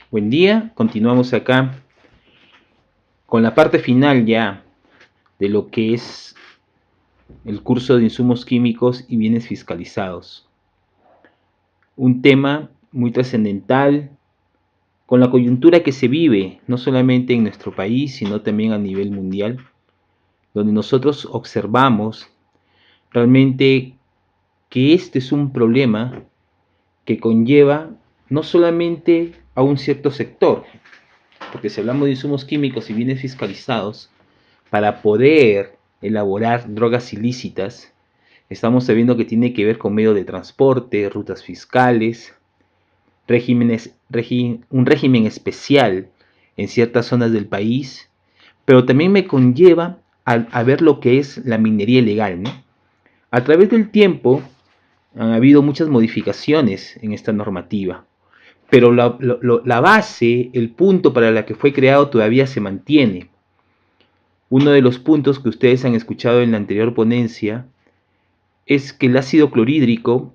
Buen día, continuamos acá con la parte final ya de lo que es el curso de insumos químicos y bienes fiscalizados. Un tema muy trascendental con la coyuntura que se vive no solamente en nuestro país, sino también a nivel mundial, donde nosotros observamos realmente que este es un problema que conlleva no solamente a un cierto sector, porque si hablamos de insumos químicos y bienes fiscalizados, para poder elaborar drogas ilícitas, estamos sabiendo que tiene que ver con medio de transporte, rutas fiscales, un régimen especial en ciertas zonas del país, pero también me conlleva a ver lo que es la minería ilegal, ¿no? A través del tiempo han habido muchas modificaciones en esta normativa, pero la base, el punto para la que fue creado todavía se mantiene. Uno de los puntos que ustedes han escuchado en la anterior ponencia es que el ácido clorhídrico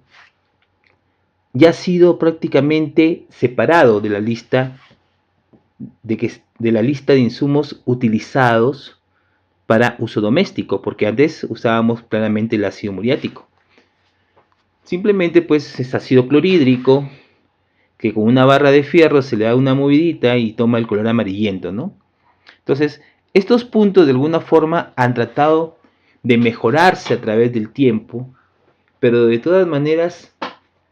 ya ha sido prácticamente separado de la lista de insumos utilizados para uso doméstico, porque antes usábamos claramente el ácido muriático. Simplemente pues es ácido clorhídrico que con una barra de fierro se le da una movidita y toma el color amarillento, ¿no? Entonces, estos puntos de alguna forma han tratado de mejorarse a través del tiempo, pero de todas maneras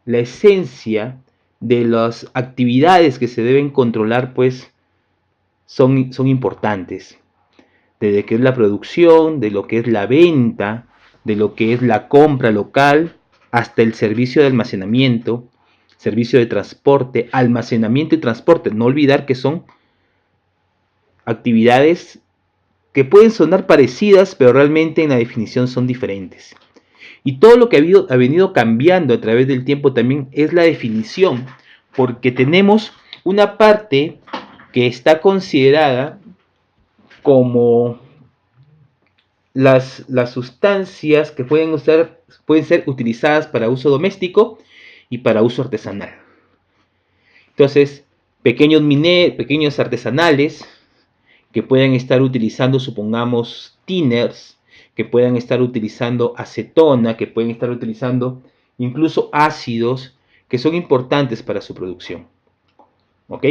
la esencia de las actividades que se deben controlar pues son importantes, desde que es la producción, de lo que es la venta, de lo que es la compra local, hasta el servicio de almacenamiento, servicio de transporte, almacenamiento y transporte. No olvidar que son actividades que pueden sonar parecidas, pero realmente en la definición son diferentes. Y todo lo que ha venido cambiando a través del tiempo también es la definición, porque tenemos una parte que está considerada como las sustancias que pueden ser utilizadas para uso doméstico y para uso artesanal. Entonces, pequeños artesanales que puedan estar utilizando, supongamos, tinners, que puedan estar utilizando acetona, que pueden estar utilizando incluso ácidos que son importantes para su producción. ¿Ok?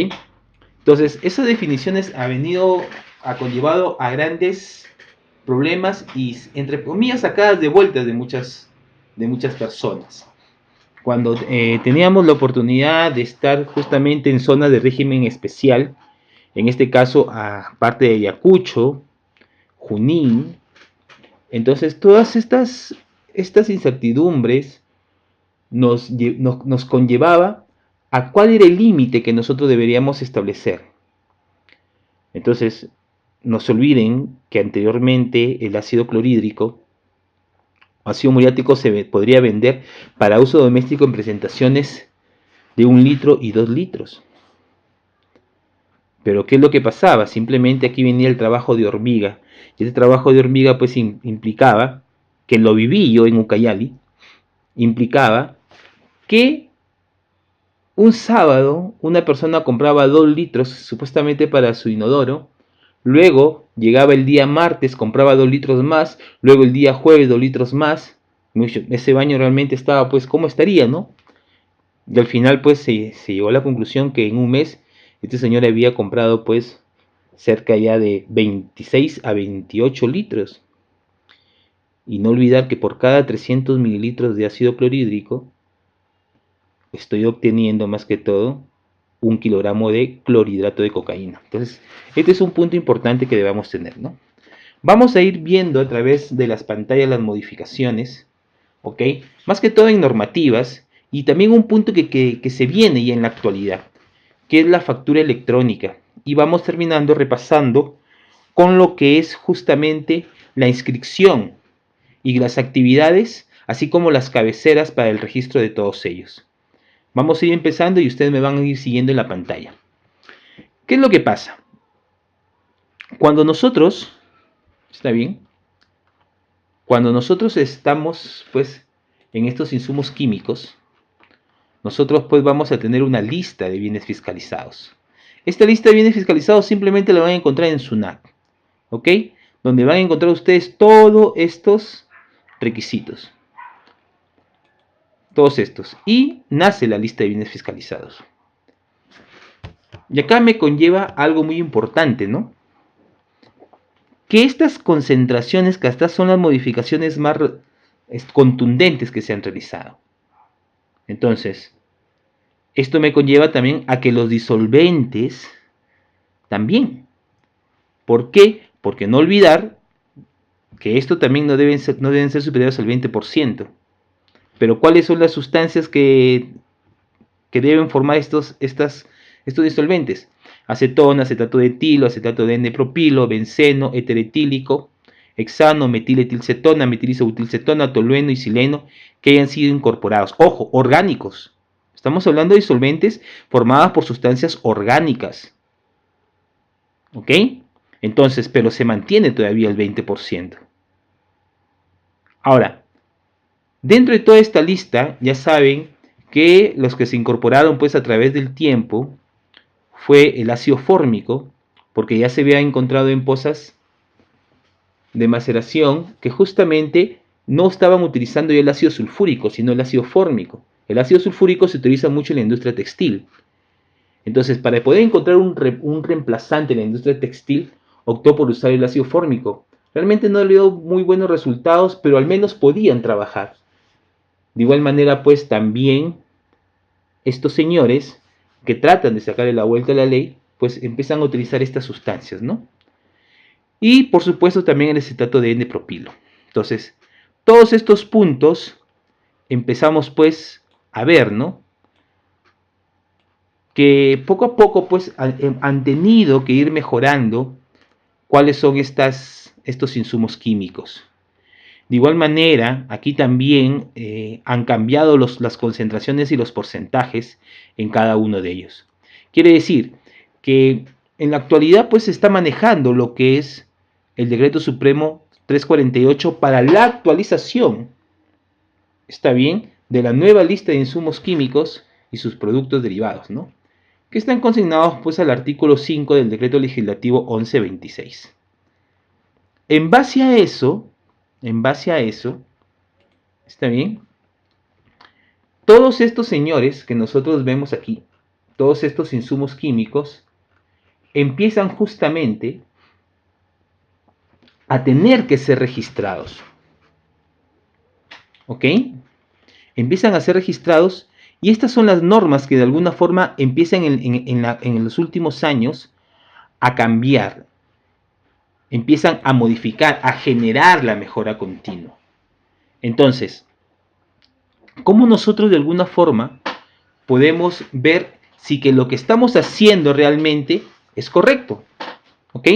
Entonces, esas definiciones ha conllevado a grandes problemas y, entre comillas, sacadas de vueltas de muchas personas. Cuando teníamos la oportunidad de estar justamente en zonas de régimen especial, en este caso aparte de Ayacucho, Junín, entonces todas estas incertidumbres nos conllevaba a cuál era el límite que nosotros deberíamos establecer. Entonces, no se olviden que anteriormente el ácido clorhídrico, ácido muriático, se podría vender para uso doméstico en presentaciones de 1 litro y 2 litros. Pero ¿qué es lo que pasaba? Simplemente aquí venía el trabajo de hormiga. Y ese trabajo de hormiga pues implicaba, que lo viví yo en Ucayali, implicaba que un sábado una persona compraba 2 litros supuestamente para su inodoro, luego llegaba el día martes, compraba 2 litros más, luego el día jueves 2 litros más. Ese baño realmente estaba pues, ¿cómo estaría, no? Y al final pues se llegó a la conclusión que en un mes este señor había comprado pues cerca ya de 26 a 28 litros. Y no olvidar que por cada 300 mililitros de ácido clorhídrico estoy obteniendo más que todo 1 kilogramo de clorhidrato de cocaína. Entonces, este es un punto importante que debamos tener, ¿no? Vamos a ir viendo a través de las pantallas las modificaciones, ¿ok? Más que todo en normativas y también un punto que se viene ya en la actualidad, que es la factura electrónica. Y vamos terminando repasando con lo que es justamente la inscripción y las actividades, así como las cabeceras para el registro de todos ellos. Vamos a ir empezando y ustedes me van a ir siguiendo en la pantalla. ¿Qué es lo que pasa? Cuando nosotros, ¿está bien? Cuando nosotros estamos pues en estos insumos químicos, nosotros pues vamos a tener una lista de bienes fiscalizados. Esta lista de bienes fiscalizados simplemente la van a encontrar en SUNAT, ¿ok? Donde van a encontrar ustedes todos estos requisitos. Todos estos. Y nace la lista de bienes fiscalizados. Y acá me conlleva algo muy importante, ¿no? Que estas concentraciones, que hasta son las modificaciones más contundentes que se han realizado. Entonces, esto me conlleva también a que los disolventes también. ¿Por qué? Porque no olvidar que esto también no deben ser superiores al 20%. Pero ¿cuáles son las sustancias que deben formar estos disolventes? Acetona, acetato de etilo, acetato de N-propilo, benceno, eteretílico, hexano, metiletilcetona, metilisobutilcetona, tolueno y sileno que hayan sido incorporados. Ojo, orgánicos. Estamos hablando de disolventes formados por sustancias orgánicas. ¿Ok? Entonces, pero se mantiene todavía el 20%. Ahora, dentro de toda esta lista, ya saben que los que se incorporaron pues a través del tiempo fue el ácido fórmico, porque ya se había encontrado en pozas de maceración que justamente no estaban utilizando ya el ácido sulfúrico, sino el ácido fórmico. El ácido sulfúrico se utiliza mucho en la industria textil. Entonces, para poder encontrar un reemplazante en la industria textil, optó por usar el ácido fórmico. Realmente no le dio muy buenos resultados, pero al menos podían trabajar. De igual manera, pues también estos señores que tratan de sacarle la vuelta a la ley, pues empiezan a utilizar estas sustancias, ¿no? Y por supuesto también el acetato de N-propilo. Entonces, todos estos puntos empezamos pues a ver, ¿no? Que poco a poco pues han tenido que ir mejorando cuáles son estos insumos químicos. De igual manera, aquí también han cambiado las concentraciones y los porcentajes en cada uno de ellos. Quiere decir que en la actualidad pues se está manejando lo que es el Decreto Supremo 348 para la actualización, está bien, de la nueva lista de insumos químicos y sus productos derivados, ¿no? Que están consignados pues al artículo 5 del Decreto Legislativo 1126. En base a eso, ¿está bien? Todos estos señores que nosotros vemos aquí, todos estos insumos químicos, empiezan justamente a tener que ser registrados. ¿Ok? Empiezan a ser registrados y estas son las normas que de alguna forma empiezan en los últimos años a cambiar, empiezan a modificar, a generar la mejora continua. Entonces, ¿cómo nosotros de alguna forma podemos ver si que lo que estamos haciendo realmente es correcto? ¿Ok?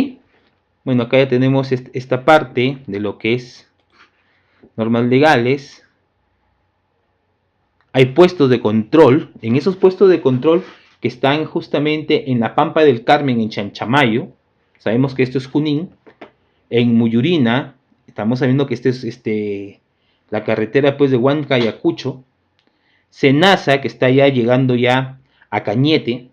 Bueno, acá ya tenemos esta parte de lo que es normas legales. Hay puestos de control. En esos puestos de control que están justamente en la Pampa del Carmen, en Chanchamayo, sabemos que esto es Junín. En Muyurina, estamos sabiendo que este es la carretera pues de Huanca y Ayacucho. Senasa, que está ya llegando ya a Cañete.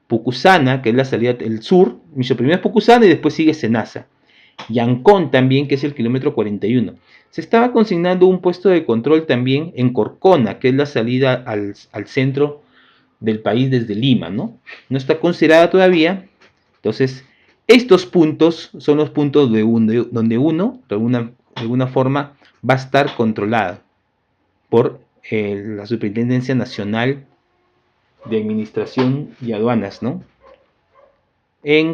Pucusana, que es la salida del sur. Primero es Pucusana y después sigue Senasa. Yancón también, que es el kilómetro 41. Se estaba consignando un puesto de control también en Corcona, que es la salida al centro del país desde Lima, ¿no? No está considerada todavía. Entonces, estos puntos son los puntos donde uno, de alguna forma, va a estar controlado por la Superintendencia Nacional de Administración y Aduanas, ¿no?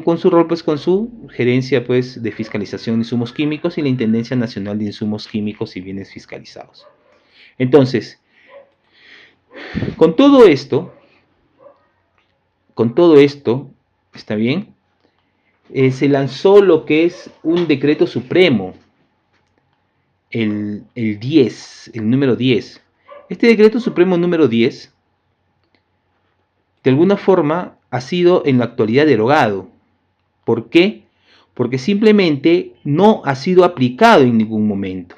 Con su rol, pues, con su gerencia, pues, de fiscalización de insumos químicos y la Intendencia Nacional de Insumos Químicos y Bienes Fiscalizados. Entonces, con todo esto, ¿está bien? Se lanzó lo que es un decreto supremo, el 10, el número 10. Este decreto supremo número 10, de alguna forma, ha sido en la actualidad derogado. ¿Por qué? Porque simplemente no ha sido aplicado en ningún momento.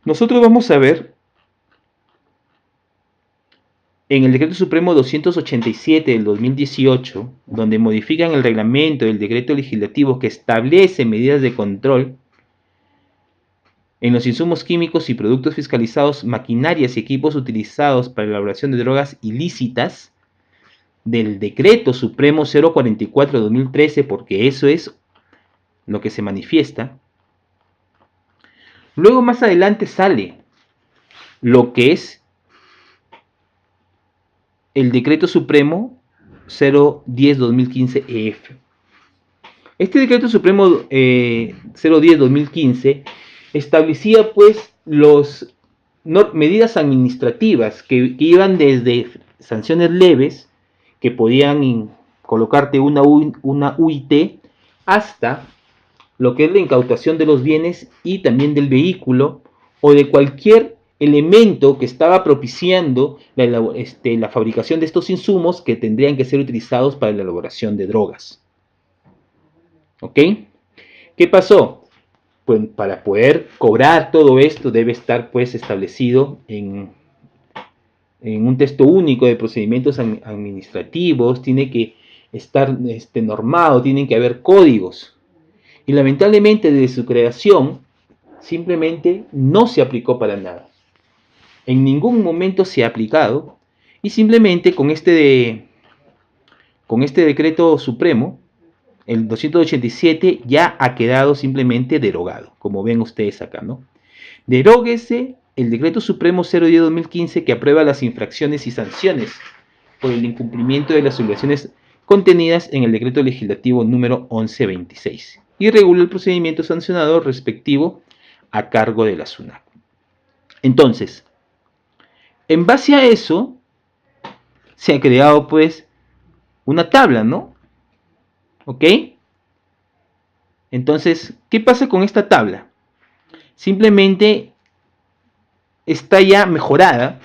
Nosotros vamos a ver en el Decreto Supremo 287 del 2018, donde modifican el reglamento del decreto legislativo que establece medidas de control en los insumos químicos y productos fiscalizados, maquinarias y equipos utilizados para la elaboración de drogas ilícitas, del Decreto Supremo 044 de 2013, porque eso es lo que se manifiesta. Luego más adelante sale lo que es el Decreto Supremo 010-2015-EF. Este Decreto Supremo 010-2015 establecía pues medidas administrativas que iban desde sanciones leves, que podían colocarte una UIT, hasta lo que es la incautación de los bienes y también del vehículo o de cualquier elemento que estaba propiciando la fabricación de estos insumos que tendrían que ser utilizados para la elaboración de drogas. ¿Ok? ¿Qué pasó? Pues para poder cobrar todo esto debe estar pues establecido en un texto único de procedimientos administrativos, tiene que estar normado, tienen que haber códigos. Y lamentablemente desde su creación simplemente no se aplicó para nada. En ningún momento se ha aplicado y simplemente con este decreto supremo, el 287 ya ha quedado simplemente derogado, como ven ustedes acá, ¿no? Deróguese el Decreto Supremo 010-2015 que aprueba las infracciones y sanciones por el incumplimiento de las obligaciones contenidas en el Decreto Legislativo número 1126 y regula el procedimiento sancionador respectivo a cargo de la SUNAT. Entonces, en base a eso, se ha creado pues una tabla, ¿no? ¿Ok? Entonces, ¿qué pasa con esta tabla? Simplemente está ya mejorada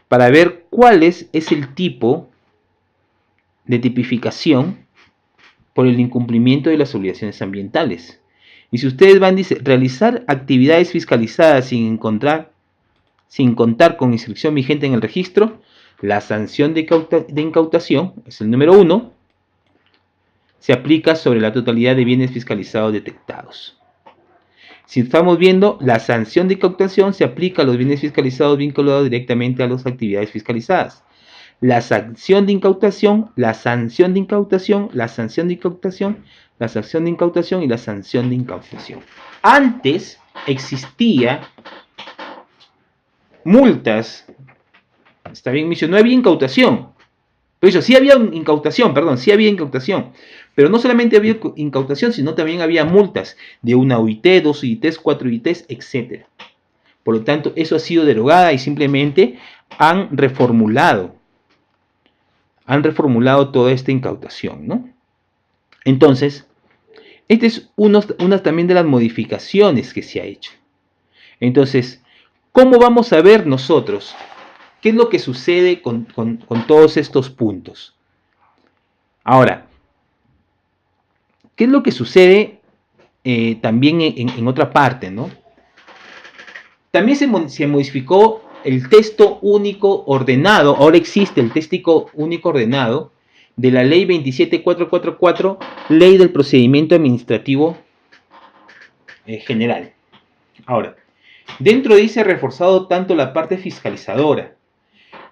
para ver cuál es el tipo de tipificación por el incumplimiento de las obligaciones ambientales. Y si ustedes van, dice, realizar actividades fiscalizadas sin contar con inscripción vigente en el registro, la sanción de incautación, es el número 1, se aplica sobre la totalidad de bienes fiscalizados detectados. Si estamos viendo, la sanción de incautación se aplica a los bienes fiscalizados vinculados directamente a las actividades fiscalizadas. La sanción de incautación, la sanción de incautación, la sanción de incautación, la sanción de incautación y la sanción de incautación. Antes existía multas, está bien, no había incautación. Pero eso, sí había incautación, pero no solamente había incautación, sino también había multas de una UIT, 2 UITs, 4 UITs, etc. Por lo tanto, eso ha sido derogada y simplemente han reformulado toda esta incautación, ¿no? Entonces, esta es una también de las modificaciones que se ha hecho. Entonces, ¿cómo vamos a ver nosotros qué es lo que sucede con todos estos puntos? Ahora, ¿qué es lo que sucede también en otra parte, ¿no? También se modificó el texto único ordenado, ahora existe el texto único ordenado de la ley 27444, ley del procedimiento administrativo general. Ahora, dentro dice reforzado tanto la parte fiscalizadora,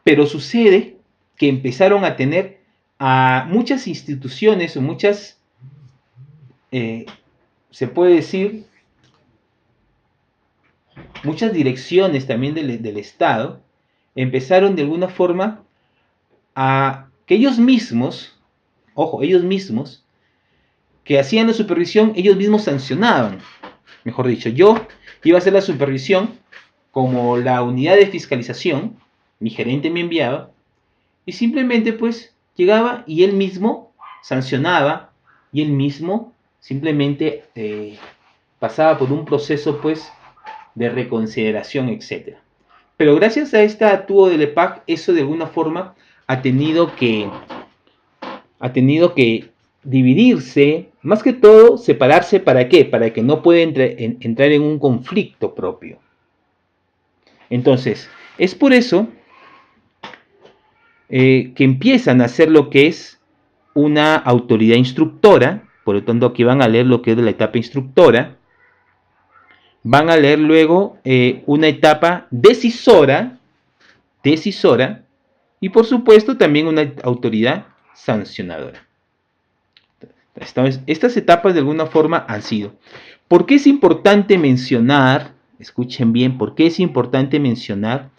pero sucede que empezaron a tener a muchas instituciones o muchas, se puede decir, muchas direcciones también del Estado, empezaron de alguna forma a que ellos mismos, que hacían la supervisión, ellos mismos sancionaban. Mejor dicho, yo iba a hacer la supervisión como la unidad de fiscalización, mi gerente me enviaba, y simplemente pues llegaba y él mismo sancionaba, y él mismo simplemente pasaba por un proceso pues de reconsideración, etc. Pero gracias a este actúo del EPAC, eso de alguna forma ha tenido que dividirse, más que todo separarse. ¿Para qué? Para que no pueda entrar en un conflicto propio. Entonces, es por eso que empiezan a hacer lo que es una autoridad instructora. Por lo tanto, aquí van a leer lo que es de la etapa instructora. Van a leer luego una etapa decisora, y por supuesto también una autoridad sancionadora. Estas etapas de alguna forma han sido. ¿Por qué es importante mencionar, escuchen bien, por qué es importante mencionar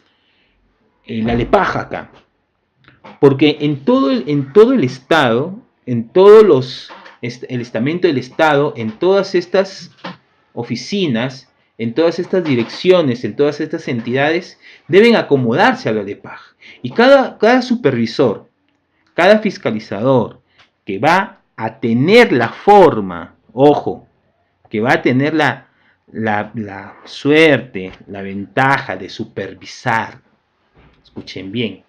la LEPAJ acá? Porque en todo el Estado, el estamento del Estado, en todas estas oficinas, en todas estas direcciones, en todas estas entidades, deben acomodarse a la LEPAJ. Y cada supervisor, cada fiscalizador que va a tener la forma, ojo, que va a tener la suerte, la ventaja de supervisar, escuchen bien,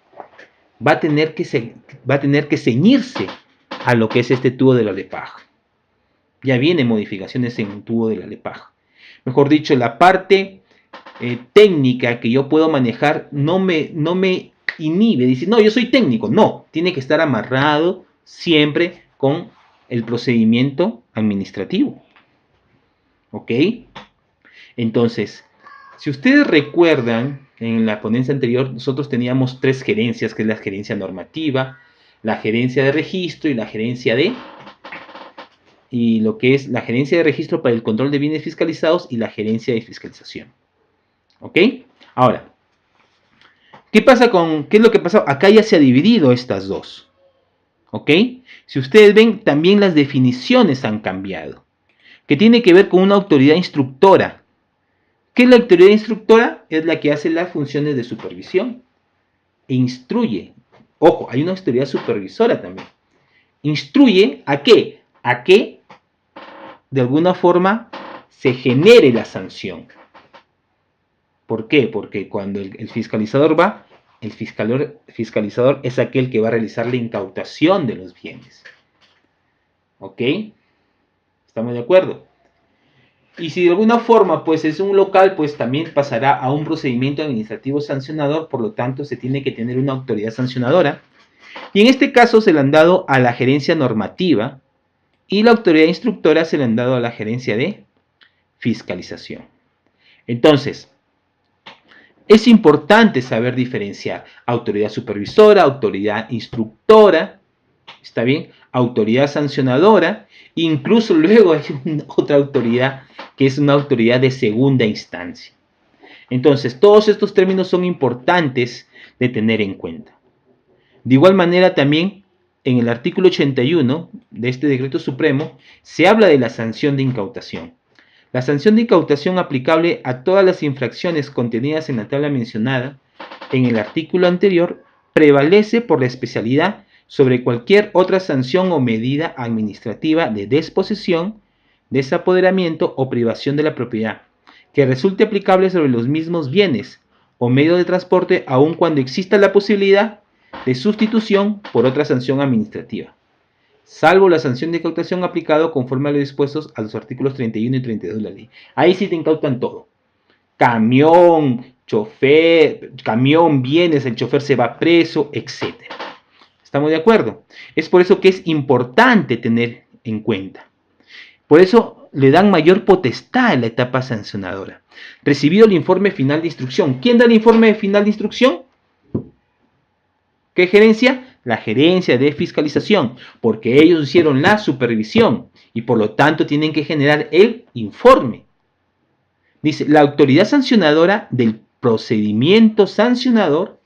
va a tener que ceñirse a lo que es este tubo de la LEPAJ. Ya vienen modificaciones en el tubo de la LEPAJ. Mejor dicho, la parte técnica que yo puedo manejar no me inhibe. Dice, no, yo soy técnico. No, tiene que estar amarrado siempre con el procedimiento administrativo. ¿Ok? Entonces, si ustedes recuerdan, en la ponencia anterior nosotros teníamos 3 gerencias, que es la gerencia normativa, la gerencia de registro y la gerencia de... y lo que es la gerencia de registro para el control de bienes fiscalizados y la gerencia de fiscalización. ¿Ok? Ahora, ¿qué es lo que pasó? Acá ya se ha dividido estas dos. ¿Ok? Si ustedes ven, también las definiciones han cambiado. Que tiene que ver con una autoridad instructora. ¿Qué es la autoridad instructora? Es la que hace las funciones de supervisión. E instruye. Ojo, hay una autoridad supervisora también. Instruye ¿a qué? A que de alguna forma se genere la sanción. ¿Por qué? Porque cuando el fiscalizador va, el fiscalizador es aquel que va a realizar la incautación de los bienes. ¿Ok? ¿Estamos de acuerdo? Y si de alguna forma pues es un local, pues también pasará a un procedimiento administrativo sancionador, por lo tanto se tiene que tener una autoridad sancionadora. Y en este caso se le han dado a la gerencia normativa y la autoridad instructora se le han dado a la gerencia de fiscalización. Entonces, es importante saber diferenciar autoridad supervisora, autoridad instructora, ¿está bien? Autoridad sancionadora, incluso luego hay otra autoridad que es una autoridad de segunda instancia. Entonces, todos estos términos son importantes de tener en cuenta. De igual manera también, en el artículo 81 de este decreto supremo, se habla de la sanción de incautación. La sanción de incautación aplicable a todas las infracciones contenidas en la tabla mencionada en el artículo anterior prevalece por la especialidad sobre cualquier otra sanción o medida administrativa de desposesión, desapoderamiento o privación de la propiedad, que resulte aplicable sobre los mismos bienes o medios de transporte, aun cuando exista la posibilidad de sustitución por otra sanción administrativa, salvo la sanción de incautación aplicado conforme a los dispuestos a los artículos 31 y 32 de la ley. Ahí sí te incautan todo. Camión, chofer, camión, bienes, el chofer se va preso, etc. ¿Estamos de acuerdo? Es por eso que es importante tener en cuenta. Por eso le dan mayor potestad en la etapa sancionadora. Recibido el informe final de instrucción. ¿Quién da el informe final de instrucción? ¿Qué gerencia? La gerencia de fiscalización, porque ellos hicieron la supervisión y por lo tanto tienen que generar el informe. Dice, la autoridad sancionadora del procedimiento sancionador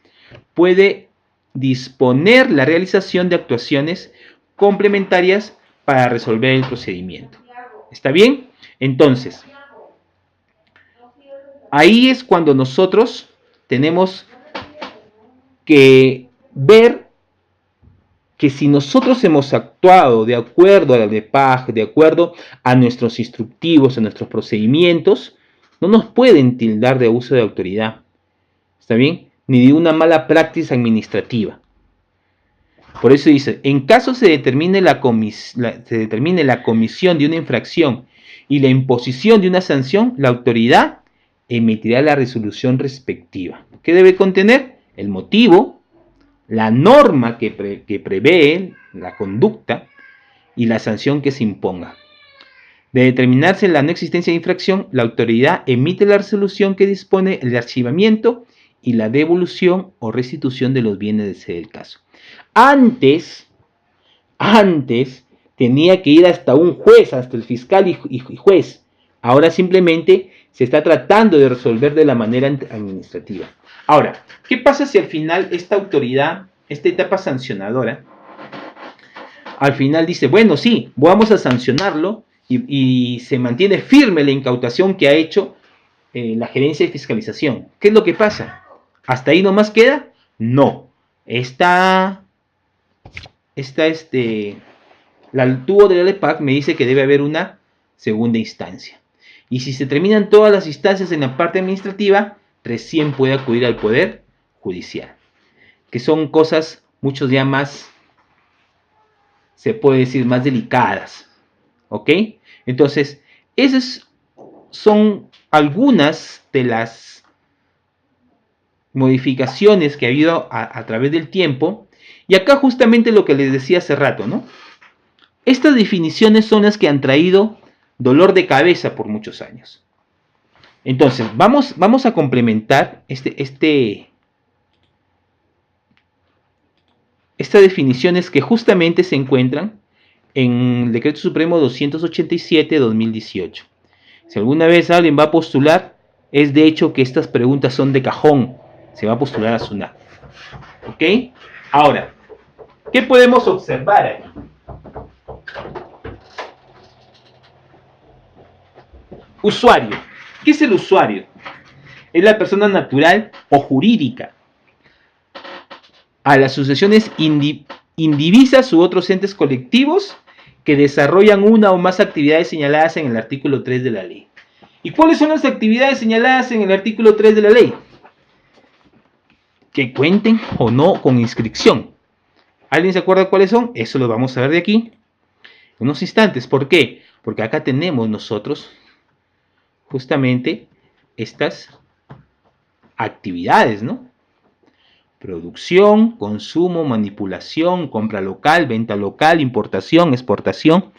puede disponer la realización de actuaciones complementarias para resolver el procedimiento. ¿Está bien? Entonces, ahí es cuando nosotros tenemos que ver que si nosotros hemos actuado de acuerdo a la LEPAJ, de acuerdo a nuestros instructivos, a nuestros procedimientos, no nos pueden tildar de abuso de autoridad, ¿está bien? Ni de una mala práctica administrativa. Por eso dice, en caso se determine la comisión de una infracción y la imposición de una sanción, la autoridad emitirá la resolución respectiva. ¿Qué debe contener? El motivo, la norma que prevé la conducta y la sanción que se imponga. De determinarse la no existencia de infracción, la autoridad emite la resolución que dispone el archivamiento y la devolución o restitución de los bienes de sede del caso. Antes tenía que ir hasta un juez, hasta el fiscal y juez. Ahora simplemente se está tratando de resolver de la manera administrativa. Ahora, ¿qué pasa si al final esta autoridad, esta etapa sancionadora, al final dice, bueno, sí, vamos a sancionarlo y se mantiene firme la incautación que ha hecho la gerencia de fiscalización? ¿Qué es lo que pasa? ¿Hasta ahí nomás queda? No. El tubo de la LEPAC me dice que debe haber una segunda instancia. Y si se terminan todas las instancias en la parte administrativa, recién puede acudir al Poder Judicial. Que son cosas muchos ya más, se puede decir, más delicadas. ¿Ok? Entonces, esas son algunas de las modificaciones que ha habido a través del tiempo. Y acá justamente lo que les decía hace rato, ¿no? Estas definiciones son las que han traído dolor de cabeza por muchos años. Entonces, vamos a complementar estas definiciones que justamente se encuentran en el Decreto Supremo 287-2018. Si alguna vez alguien va a postular, es de hecho que estas preguntas son de cajón. Se va a postular a SUNAT. ¿Ok? Ahora, ¿qué podemos observar ahí? Usuario. ¿Qué es el usuario? Es la persona natural o jurídica. A las asociaciones indivisas u otros entes colectivos que desarrollan una o más actividades señaladas en el artículo 3 de la ley. ¿Y cuáles son las actividades señaladas en el artículo 3 de la ley? Que cuenten o no con inscripción. ¿Alguien se acuerda cuáles son? Eso lo vamos a ver de aquí en unos instantes. ¿Por qué? Porque acá tenemos nosotros justamente estas actividades, ¿no? Producción, consumo, manipulación, compra local, venta local, importación, exportación,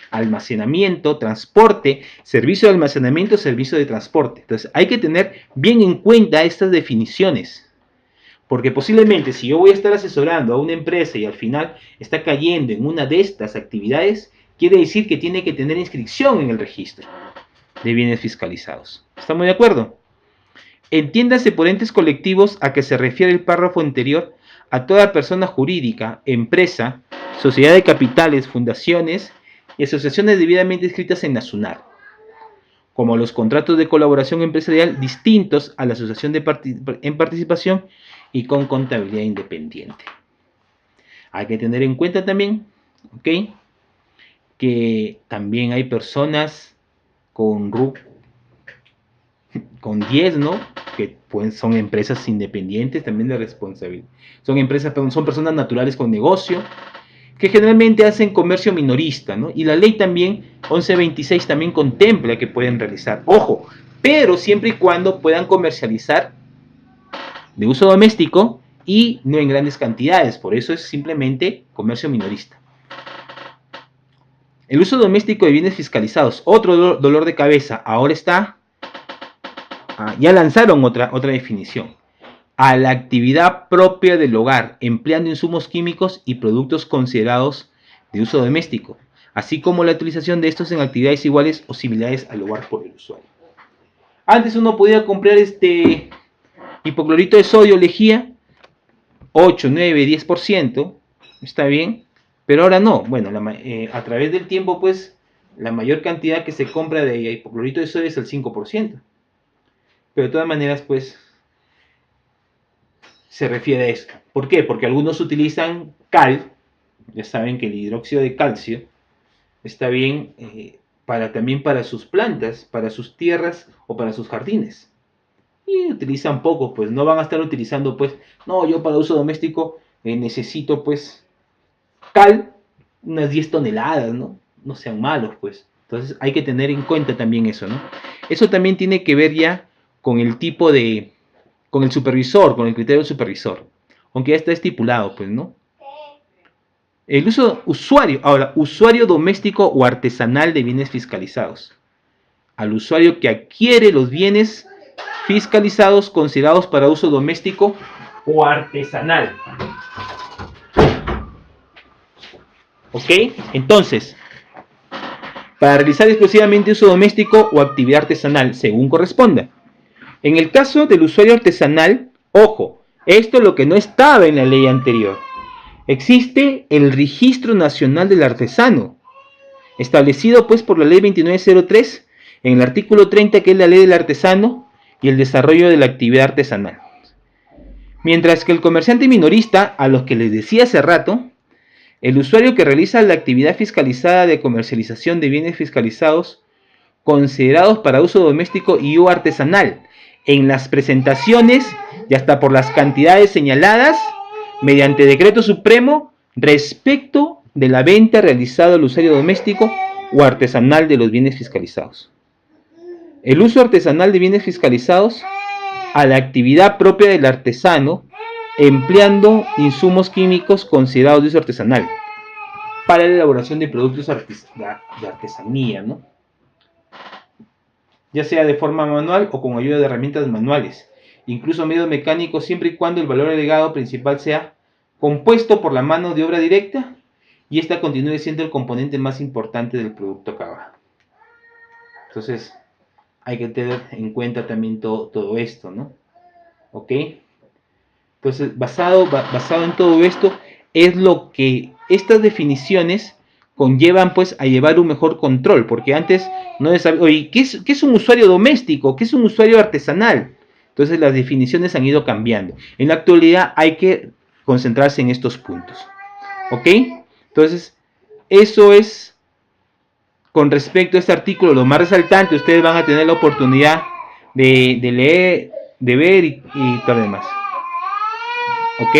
almacenamiento, transporte, servicio de almacenamiento, servicio de transporte. Entonces hay que tener bien en cuenta estas definiciones, porque posiblemente si yo voy a estar asesorando a una empresa y al final está cayendo en una de estas actividades, quiere decir que tiene que tener inscripción en el registro de bienes fiscalizados. ¿Estamos de acuerdo? Entiéndase por entes colectivos a que se refiere el párrafo anterior a toda persona jurídica, empresa, sociedad de capitales, fundaciones y asociaciones debidamente inscritas en la SUNAT, como los contratos de colaboración empresarial distintos a la asociación en participación y con contabilidad independiente. Hay que tener en cuenta también, ¿ok?, que también hay personas con RUC con 10, ¿no? Que pues, son empresas independientes también de responsabilidad. Son personas naturales con negocio, que generalmente hacen comercio minorista, ¿no? Y la ley también, 1126, también contempla que pueden realizar, ojo, pero siempre y cuando puedan comercializar de uso doméstico y no en grandes cantidades. Por eso es simplemente comercio minorista. El uso doméstico de bienes fiscalizados, otro dolor de cabeza, ahora está, ya lanzaron otra definición. A la actividad propia del hogar, empleando insumos químicos y productos considerados de uso doméstico, así como la utilización de estos en actividades iguales o similares al hogar por el usuario. Antes uno podía comprar hipoclorito de sodio, lejía, 8, 9, 10%, está bien, pero ahora no. Bueno, a través del tiempo, pues, la mayor cantidad que se compra de hipoclorito de sodio es el 5%. Pero de todas maneras, pues, se refiere a esto. ¿Por qué? Porque algunos utilizan cal, ya saben que el hidróxido de calcio está bien también para sus plantas, para sus tierras o para sus jardines. Y utilizan poco, pues no van a estar utilizando, pues, no, yo para uso doméstico necesito, pues, cal, unas 10 toneladas, ¿no? No sean malos, pues. Entonces hay que tener en cuenta también eso, ¿no? Eso también tiene que ver ya con el tipo con el supervisor, con el criterio del supervisor. aunque ya está estipulado, pues, ¿no? El uso usuario, ahora, usuario doméstico o artesanal de bienes fiscalizados. Al usuario que adquiere los bienes fiscalizados considerados para uso doméstico o artesanal. ¿Ok? Entonces, para realizar exclusivamente uso doméstico o actividad artesanal, según corresponda. En el caso del usuario artesanal, ojo, esto es lo que no estaba en la ley anterior. Existe el Registro Nacional del Artesano, establecido pues por la ley 2903, en el artículo 30, que es la ley del artesano y el desarrollo de la actividad artesanal. Mientras que el comerciante minorista, a los que les decía hace rato, el usuario que realiza la actividad fiscalizada de comercialización de bienes fiscalizados considerados para uso doméstico y o artesanal, en las presentaciones y hasta por las cantidades señaladas mediante decreto supremo respecto de la venta realizada al usuario doméstico o artesanal de los bienes fiscalizados. El uso artesanal de bienes fiscalizados a la actividad propia del artesano, empleando insumos químicos considerados de uso artesanal para la elaboración de productos de artesanía, ¿no? Ya sea de forma manual o con ayuda de herramientas manuales, incluso medios mecánicos, siempre y cuando el valor agregado principal sea compuesto por la mano de obra directa y esta continúe siendo el componente más importante del producto acabado. Entonces, hay que tener en cuenta también todo esto, ¿no? ¿Ok? Entonces, basado en todo esto, es lo que estas definiciones conllevan pues a llevar un mejor control, porque antes no se sabía, oye, ¿qué es un usuario doméstico? ¿Qué es un usuario artesanal? Entonces las definiciones han ido cambiando. En la actualidad hay que concentrarse en estos puntos. ¿Ok? Entonces, eso es con respecto a este artículo, lo más resaltante. Ustedes van a tener la oportunidad de leer, de ver y todo lo demás. ¿Ok?